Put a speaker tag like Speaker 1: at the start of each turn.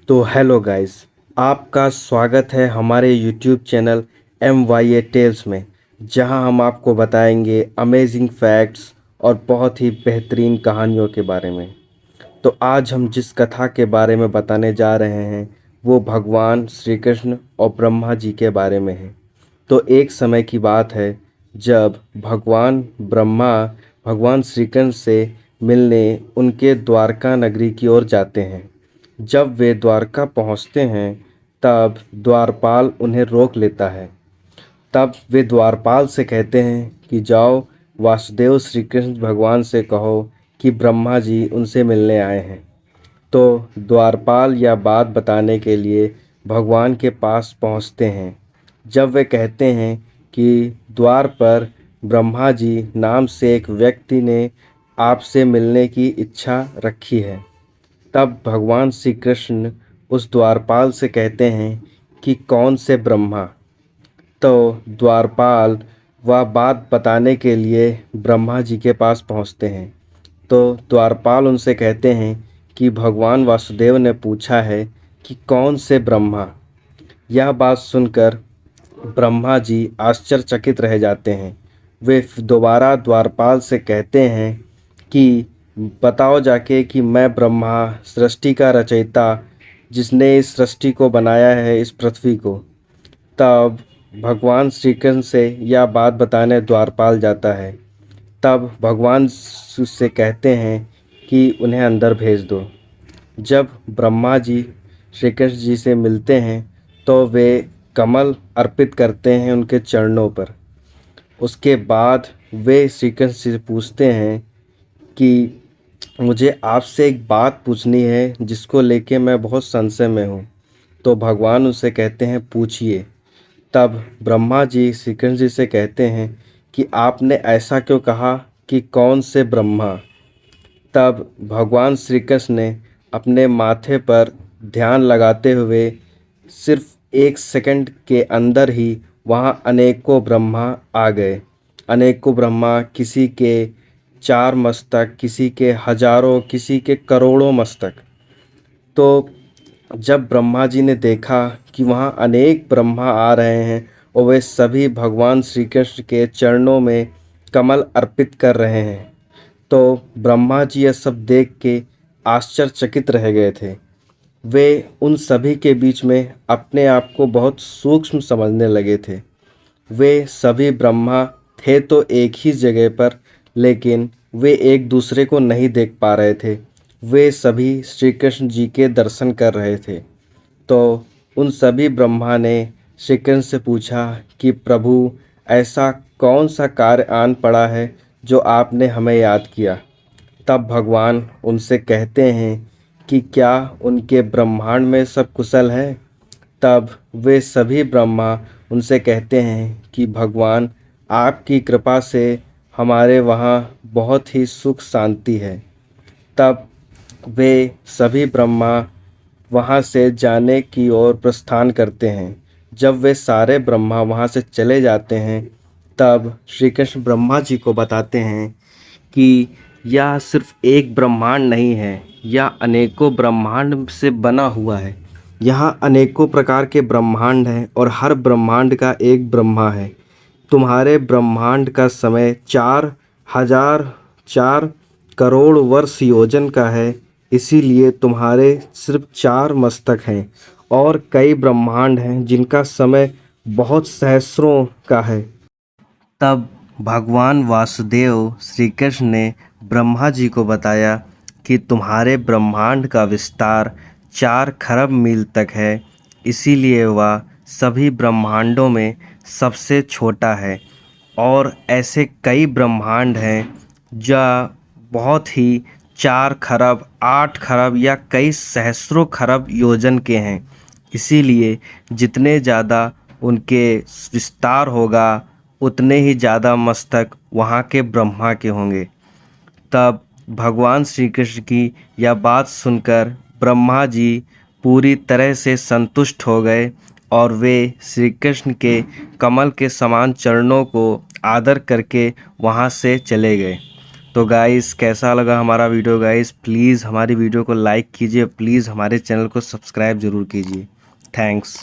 Speaker 1: तो hello guys, आपका स्वागत है हमारे यूट्यूब चैनल MYA टेल्स में, जहां हम आपको बताएंगे अमेजिंग फैक्ट्स और बहुत ही बेहतरीन कहानियों के बारे में। तो आज हम जिस कथा के बारे में बताने जा रहे हैं वो भगवान श्री कृष्ण और ब्रह्मा जी के बारे में है। तो एक समय की बात है जब भगवान ब्रह्मा भगवान श्री कृष्ण से मिलने उनके द्वारका नगरी की ओर जाते हैं। जब वे द्वारका पहुंचते हैं तब द्वारपाल उन्हें रोक लेता है। तब वे द्वारपाल से कहते हैं कि जाओ वासुदेव श्री कृष्ण भगवान से कहो कि ब्रह्मा जी उनसे मिलने आए हैं। तो द्वारपाल यह बात बताने के लिए भगवान के पास पहुंचते हैं। जब वे कहते हैं कि द्वार पर ब्रह्मा जी नाम से एक व्यक्ति ने आपसे मिलने की इच्छा रखी है, तब भगवान श्री कृष्ण उस द्वारपाल से कहते हैं कि कौन से ब्रह्मा। तो द्वारपाल वह बात बताने के लिए ब्रह्मा जी के पास पहुंचते हैं। तो द्वारपाल उनसे कहते हैं कि भगवान वासुदेव ने पूछा है कि कौन से ब्रह्मा। यह बात सुनकर ब्रह्मा जी आश्चर्यचकित रह जाते हैं। वे दोबारा द्वारपाल से कहते हैं कि बताओ जाके कि मैं ब्रह्मा, सृष्टि का रचयिता, जिसने इस सृष्टि को बनाया है, इस पृथ्वी को। तब भगवान श्री कृष्ण से यह बात बताने द्वारपाल जाता है। तब भगवान उससे कहते हैं कि उन्हें अंदर भेज दो। जब ब्रह्मा जी श्री कृष्ण जी से मिलते हैं तो वे कमल अर्पित करते हैं उनके चरणों पर। उसके बाद वे श्री कृष्ण से पूछते हैं कि मुझे आपसे एक बात पूछनी है जिसको लेके मैं बहुत संशय में हूँ। तो भगवान उनसे कहते हैं पूछिए। तब ब्रह्मा जी श्री कृष्ण जी से कहते हैं कि आपने ऐसा क्यों कहा कि कौन से ब्रह्मा। तब भगवान श्री कृष्ण ने अपने माथे पर ध्यान लगाते हुए सिर्फ 1 सेकंड के अंदर ही वहाँ अनेकों ब्रह्मा आ गए। अनेकों ब्रह्मा, किसी के 4 मस्तक, किसी के हजारों, किसी के करोड़ों मस्तक। तो जब ब्रह्मा जी ने देखा कि वहाँ अनेक ब्रह्मा आ रहे हैं और वे सभी भगवान श्री कृष्ण के चरणों में कमल अर्पित कर रहे हैं, तो ब्रह्मा जी यह सब देख के आश्चर्यचकित रह गए थे। वे उन सभी के बीच में अपने आप को बहुत सूक्ष्म समझने लगे थे। वे सभी ब्रह्मा थे तो एक ही जगह पर, लेकिन वे एक दूसरे को नहीं देख पा रहे थे। वे सभी श्री कृष्ण जी के दर्शन कर रहे थे। तो उन सभी ब्रह्मा ने श्री कृष्ण से पूछा कि प्रभु, ऐसा कौन सा कार्य आन पड़ा है जो आपने हमें याद किया। तब भगवान उनसे कहते हैं कि क्या उनके ब्रह्मांड में सब कुशल है। तब वे सभी ब्रह्मा उनसे कहते हैं कि भगवान, आपकी कृपा से हमारे वहाँ बहुत ही सुख शांति है। तब वे सभी ब्रह्मा वहाँ से जाने की ओर प्रस्थान करते हैं। जब वे सारे ब्रह्मा वहाँ से चले जाते हैं तब श्री कृष्ण ब्रह्मा जी को बताते हैं कि यह सिर्फ एक ब्रह्मांड नहीं है, यह अनेकों ब्रह्मांड से बना हुआ है। यहाँ अनेकों प्रकार के ब्रह्मांड हैं और हर ब्रह्मांड का एक ब्रह्मा है। तुम्हारे ब्रह्मांड का समय 4,004 करोड़ वर्ष योजन का है, इसीलिए तुम्हारे सिर्फ 4 मस्तक हैं। और कई ब्रह्मांड हैं जिनका समय बहुत सहस्रों का है। तब भगवान वासुदेव श्री कृष्ण ने ब्रह्मा जी को बताया कि तुम्हारे ब्रह्मांड का विस्तार 4 खरब मील तक है, इसीलिए वह सभी ब्रह्मांडों में सबसे छोटा है। और ऐसे कई ब्रह्मांड हैं जो बहुत ही 4 खरब, 8 खरब या कई सहस्रों खरब योजन के हैं। इसीलिए जितने ज़्यादा उनके विस्तार होगा उतने ही ज़्यादा मस्तक वहाँ के ब्रह्मा के होंगे। तब भगवान श्री कृष्ण की यह बात सुनकर ब्रह्मा जी पूरी तरह से संतुष्ट हो गए और वे श्री कृष्ण के कमल के समान चरणों को आदर करके वहाँ से चले गए। तो गाइस कैसा लगा हमारा वीडियो गाइस, प्लीज़ हमारी वीडियो को लाइक कीजिए, प्लीज़ हमारे चैनल को सब्सक्राइब ज़रूर कीजिए। थैंक्स।